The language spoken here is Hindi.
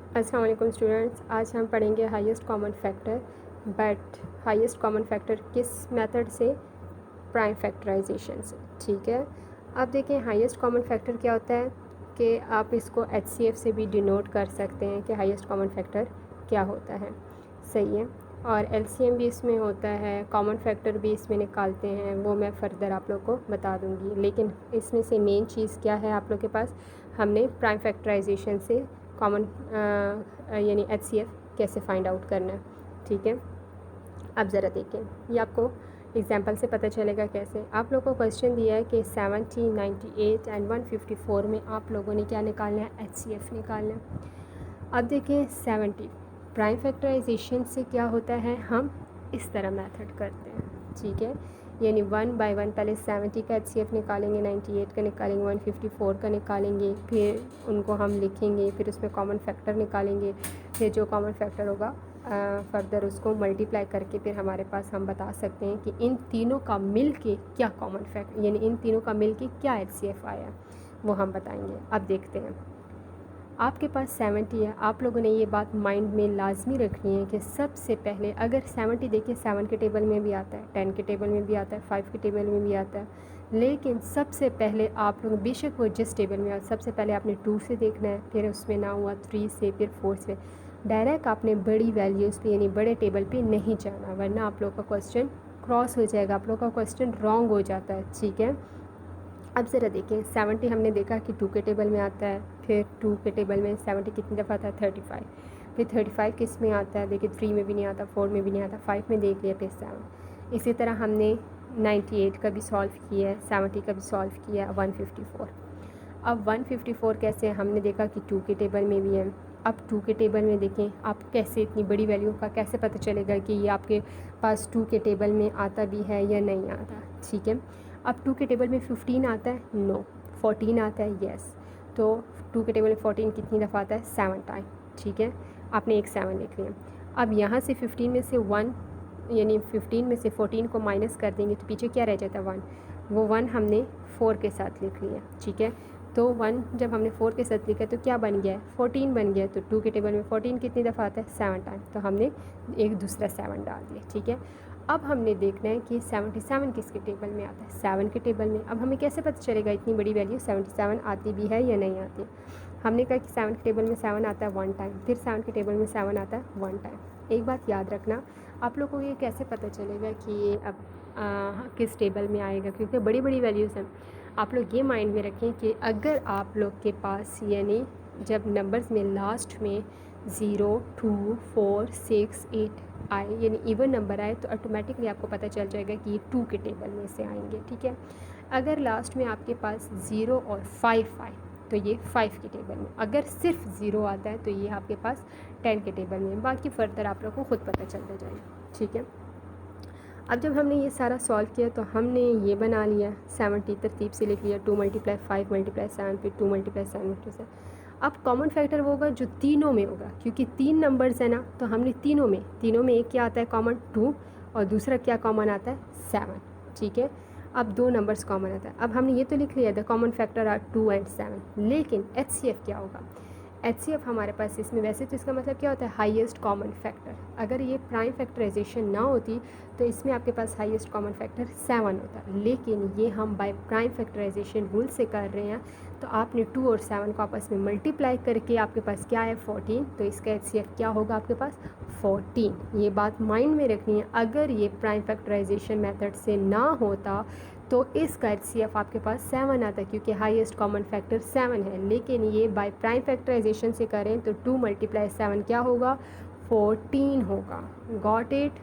अस्सलाम वालेकुम स्टूडेंट्स, आज हम पढ़ेंगे highest common factor. But highest common factor किस मेथड से? प्राइम फैक्टराइजेशन से। ठीक है, अब देखें हाईएस्ट कॉमन फैक्टर क्या होता है कि आप इसको HCF से भी डिनोट कर सकते हैं कि हाईएस्ट कॉमन फैक्टर क्या होता है। सही है, और LCM भी इसमें होता है, कॉमन फैक्टर भी इसमें निकालते हैं, वो मैं फ़र्दर आप लोग को बता दूंगी। लेकिन इसमें से मेन चीज़ क्या है आप लोग के पास, हमने प्राइम फैक्टराइजेशन से कॉमन यानी HCF कैसे फाइंड आउट करना है। ठीक है, अब ज़रा देखें, ये आपको एग्जाम्पल से पता चलेगा कैसे। आप लोगों को क्वेश्चन दिया है कि 70, 98 एंड 154 में आप लोगों ने क्या निकालना है? HCF निकालना है। अब देखें 70 प्राइम फैक्टराइजेशन से क्या होता है, हम इस तरह मेथड करते हैं। ठीक है, यानी 1 बाय 1 पहले 70 का HCF निकालेंगे, 98 का निकालेंगे, 154 का निकालेंगे, फिर उनको हम लिखेंगे, फिर उसमें कॉमन फैक्टर निकालेंगे, फिर जो कॉमन फैक्टर होगा फर्दर उसको मल्टीप्लाई करके फिर हमारे पास हम बता सकते हैं कि इन तीनों का मिल के क्या कॉमन फैक्टर, यानी इन तीनों का मिल के क्या HCF आया, वो हम बताएंगे। अब देखते हैं, आपके पास 70 है। आप लोगों ने ये बात माइंड में लाजमी रखनी है कि सबसे पहले अगर 70 देखिए 7 के टेबल में भी आता है, 10 के टेबल में भी आता है, 5 के टेबल में भी आता है, लेकिन सबसे पहले आप लोग बेशक वो जिस टेबल में आता, सबसे पहले आपने 2 से देखना है, फिर उसमें ना हुआ 3 से, फिर 4 से। डायरेक्ट आपने बड़ी वैल्यूज़ पे यानी बड़े टेबल पे नहीं जाना, वरना आप लोग का क्वेश्चन क्रॉस हो जाएगा, आप लोग का क्वेश्चन रॉन्ग हो जाता है। ठीक है, अब ज़रा देखें 70 हमने देखा कि 2 के टेबल में आता है, फिर 2 के टेबल में 70 कितनी दफ़ा आता है? 35। फिर 35 किस में आता है? देखिए 3 में भी नहीं आता, 4 में भी नहीं आता, 5 में देख लिया, फिर 7। इसी तरह हमने 98 का भी सॉल्व किया है, 70 का भी सॉल्व किया है, 154। अब 154 कैसे? हमने देखा कि 2 के टेबल में भी है। अब 2 के टेबल में देखें आप कैसे, इतनी बड़ी वैल्यू का कैसे पता चलेगा कि ये आपके पास 2 के टेबल में आता भी है या नहीं आता। ठीक है, अब 2 के टेबल में 15 आता है? नो। 14 आता है? यस। तो 2 के टेबल में 14 कितनी दफ़ा आता है? 7 टाइम। ठीक है, आपने एक 7 लिख लिया। अब यहाँ से 15 में से 1 यानी 15 में से 14 को माइनस कर देंगे तो पीछे क्या रह जाता है? 1। वो 1 हमने 4 के साथ लिख लिया। ठीक है, तो 1 जब हमने 4 के साथ लिखा तो क्या बन गया है? 14 बन गया। तो 2 के टेबल में 14 कितनी दफ़ा आता है? 7 टाइम। तो हमने एक दूसरा 7 डाल दिया। ठीक है, अब हमने देखना है कि 77 किसके टेबल में आता है? 7 के टेबल में। अब हमें कैसे पता चलेगा इतनी बड़ी वैल्यू 77 आती भी है या नहीं आती? हमने कहा कि 7 के टेबल में 7 आता है 1 टाइम, फिर 7 के टेबल में 7 आता है 1 टाइम। एक बात याद रखना, आप लोगों को ये कैसे पता चलेगा कि ये अब किस टेबल में आएगा, क्योंकि बड़ी बड़ी वैल्यूज़ हैं। आप लोग ये माइंड में रखें कि अगर आप लोग के पास यानी जब नंबर्स में लास्ट में 0, 2, 4, 6, 8 आए यानी इवन नंबर आए तो ऑटोमेटिकली आपको पता चल जाएगा कि ये 2 के टेबल में से आएंगे। ठीक है, अगर लास्ट में आपके पास 0 और 5 आए तो ये 5 के टेबल में, अगर सिर्फ 0 आता है तो ये आपके पास 10 के टेबल में। बाकी फर्दर आप लोग को खुद पता चलता जाएगा। ठीक है, अब जब हमने ये सारा सॉल्व किया तो हमने ये बना लिया 70 तरतीब से लिख लिया, 2 × 5 × 7, फिर 2 × 7 × 7। अब कॉमन फैक्टर वो होगा जो तीनों में होगा, क्योंकि 3 नंबर्स है ना, तो हमने तीनों में एक क्या आता है कॉमन? 2, और दूसरा क्या कॉमन आता है? 7। ठीक है, अब 2 नंबर्स कॉमन आता है। अब हमने ये तो लिख लिया the common factor are 2 and 7, लेकिन HCF क्या होगा? HCF हमारे पास इसमें, वैसे तो इसका मतलब क्या होता है? Highest common factor. अगर ये प्राइम फैक्टराइजेशन ना होती तो इसमें आपके पास हाईएस्ट कॉमन फैक्टर 7 होता, लेकिन ये हम बाय प्राइम फैक्टराइजेशन रूल से कर रहे हैं। तो आपने 2 और 7 को आपस में मल्टीप्लाई करके आपके पास क्या है? 14। तो इसका HCF क्या होगा आपके पास? 14। ये बात माइंड में रखनी है, अगर ये प्राइम फैक्टराइजेशन मेथड से ना होता तो इसका HCF आपके पास 7 आता, क्योंकि हाईएस्ट कॉमन फैक्टर 7 है। लेकिन ये बाय प्राइम फैक्टराइजेशन से करें तो 2 × 7 क्या होगा? 14 होगा। Got it?